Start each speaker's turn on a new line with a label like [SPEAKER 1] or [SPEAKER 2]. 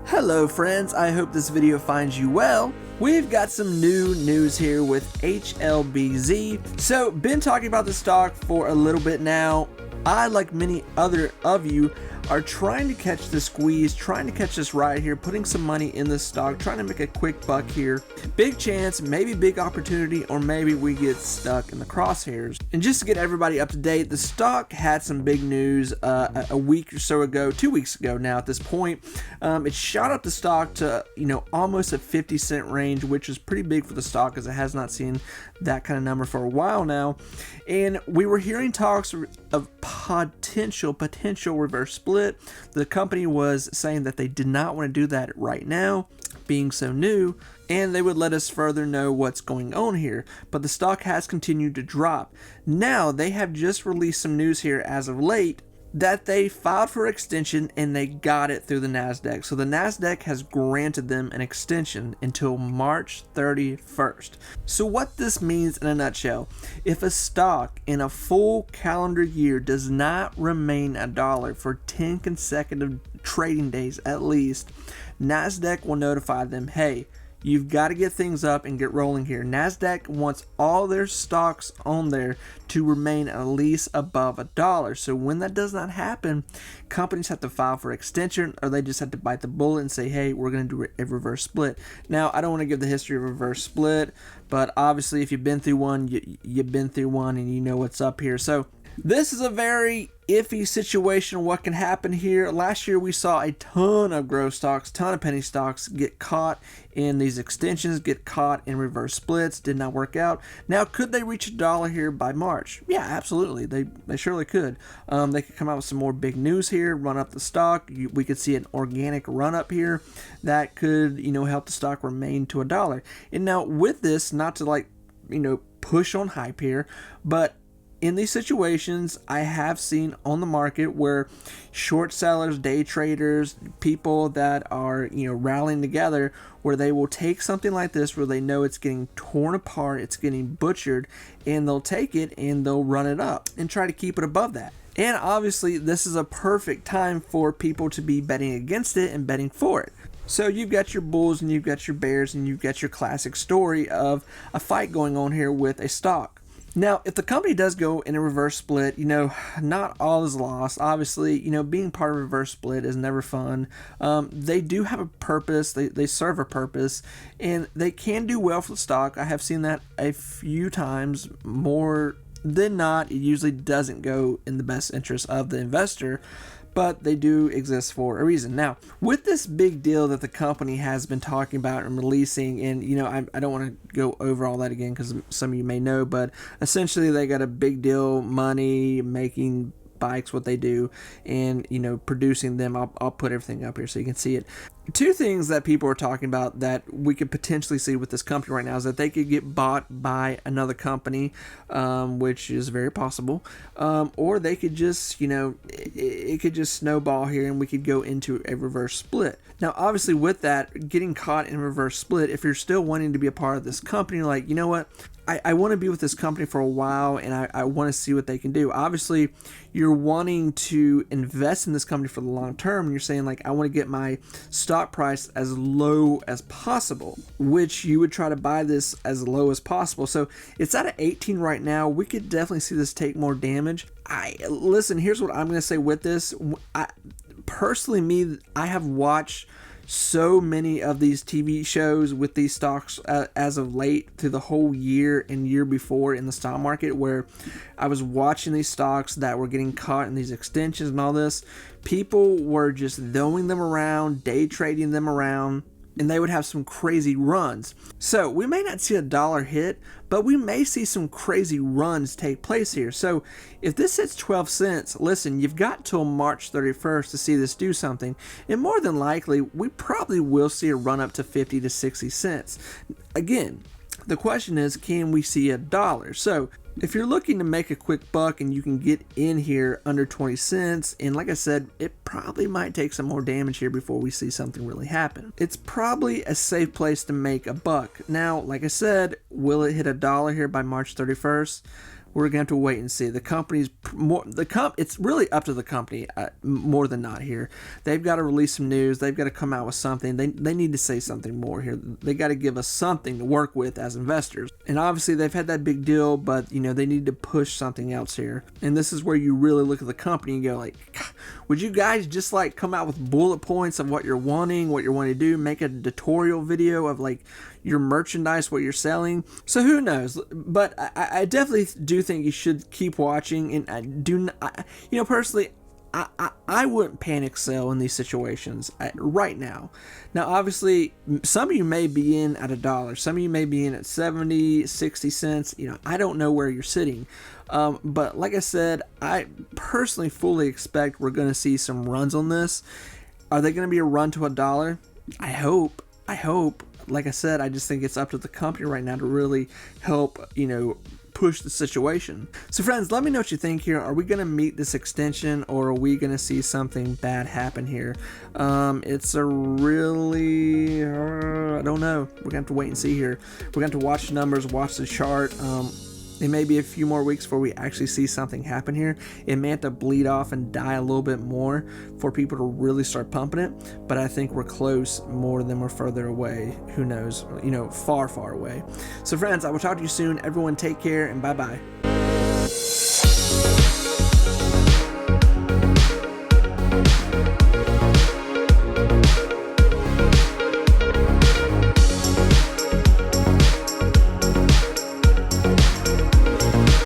[SPEAKER 1] Hello friends, I hope this video finds you well. We've got some new news here with Hlbz. So, been talking about the stock for a little bit now. I, like many other of you, are trying to catch the squeeze, trying to catch this ride here, putting some money in this stock, trying to make a quick buck here. Big chance, maybe big opportunity, or maybe we get stuck in the crosshairs. And just to get everybody up to date, the stock had some big news a week or so ago, 2 weeks ago now at this point. It shot up the stock to, almost a 50-cent range, which is pretty big for the stock because it has not seen that kind of number for a while now. And we were hearing talks of potential reverse split. The company was saying that they did not want to do that right now, being so new, and they would let us further know what's going on here. But the stock has continued to drop. Now they have just released some news here as of late that they filed for extension and they got it through the NASDAQ. So the NASDAQ has granted them an extension until March 31st. So what this means in a nutshell, if a stock in a full calendar year does not remain $1 for 10 consecutive trading days at least, NASDAQ will notify them, hey, you've got to get things up and get rolling here. NASDAQ wants all their stocks on there to remain at least above $1. So when that does not happen, companies have to file for extension, or they just have to bite the bullet and say, hey, we're going to do a reverse split. Now, I don't want to give the history of a reverse split, but obviously if you've been through one, you've been through one and you know what's up here. So this is a very iffy situation. What can happen here? Last year we saw a ton of growth stocks, ton of penny stocks get caught in these extensions, get caught in reverse splits. Did not work out. Now, could they reach $1 here by March? Yeah, absolutely. They surely could. They could come out with some more big news here, run up the stock. We could see an organic run up here that could, help the stock remain to $1. And now with this, not to push on hype here, but in these situations, I have seen on the market where short sellers, day traders, people that are, rallying together, where they will take something like this where they know it's getting torn apart, it's getting butchered, and they'll take it and they'll run it up and try to keep it above that. And obviously, this is a perfect time for people to be betting against it and betting for it. So you've got your bulls and you've got your bears and you've got your classic story of a fight going on here with a stock. Now, if the company does go in a reverse split, not all is lost. Obviously, being part of a reverse split is never fun. They do have a purpose. They serve a purpose, and they can do well for the stock. I have seen that a few times. More than not, it usually doesn't go in the best interest of the investor, but they do exist for a reason. Now, with this big deal that the company has been talking about and releasing, and I don't want to go over all that again because some of you may know, but essentially they got a big deal, money, making bikes, what they do, and producing them. I'll put everything up here so you can see it. Two things that people are talking about that we could potentially see with this company right now is that they could get bought by another company, which is very possible, or they could just, it could just snowball here and we could go into a reverse split. Now, obviously with that, getting caught in a reverse split, if you're still wanting to be a part of this company, like, you know what, I want to be with this company for a while and I want to see what they can do. Obviously, you're wanting to invest in this company for the long term, and you're saying, like, I want to get my stock price as low as possible, which you would try to buy this as low as possible. So it's at 18 right now. We could definitely see this take more damage. Listen, here's what I'm going to say with this. I have watched so many of these TV shows with these stocks as of late through the whole year and year before in the stock market, where I was watching these stocks that were getting caught in these extensions and all this. People were just throwing them around, day trading them around, and they would have some crazy runs. So we may not see $1 hit, but we may see some crazy runs take place here. So if this hits 12 cents, listen, you've got till March 31st to see this do something. And more than likely, we probably will see a run up to 50 to 60 cents. Again, the question is, can we see $1? So if you're looking to make a quick buck and you can get in here under 20 cents, and like I said, it probably might take some more damage here before we see something really happen. It's probably a safe place to make a buck. Now, like I said, will it hit $1 here by March 31st? we're gonna have to wait and see. The company's more it's really up to the company more than not here. They've got to release some news. They've got to come out with something. They need to say something more here. They got to give us something to work with as investors. And obviously they've had that big deal, but they need to push something else here. And this is where you really look at the company and go like, would you guys just like come out with bullet points of what you're wanting to do, make a tutorial video of like your merchandise, what you're selling? So who knows? But I definitely do think you should keep watching. And I do not, personally, I wouldn't panic sell in these situations right now. Now, obviously, some of you may be in at $1. Some of you may be in at 70, 60 cents. I don't know where you're sitting. But like I said, I personally fully expect we're going to see some runs on this. Are they going to be a run to $1? I hope. Like I said, I just think it's up to the company right now to really help, push the situation. So friends, let me know what you think here. Are we going to meet this extension, or are we going to see something bad happen here? It's a really, I don't know. We're going to have to wait and see here. We're going to have to watch the numbers, watch the chart. It may be a few more weeks before we actually see something happen here. It may have to bleed off and die a little bit more for people to really start pumping it. But I think we're close more than we're further away. Who knows? Far, far away. So friends, I will talk to you soon. Everyone take care and bye-bye.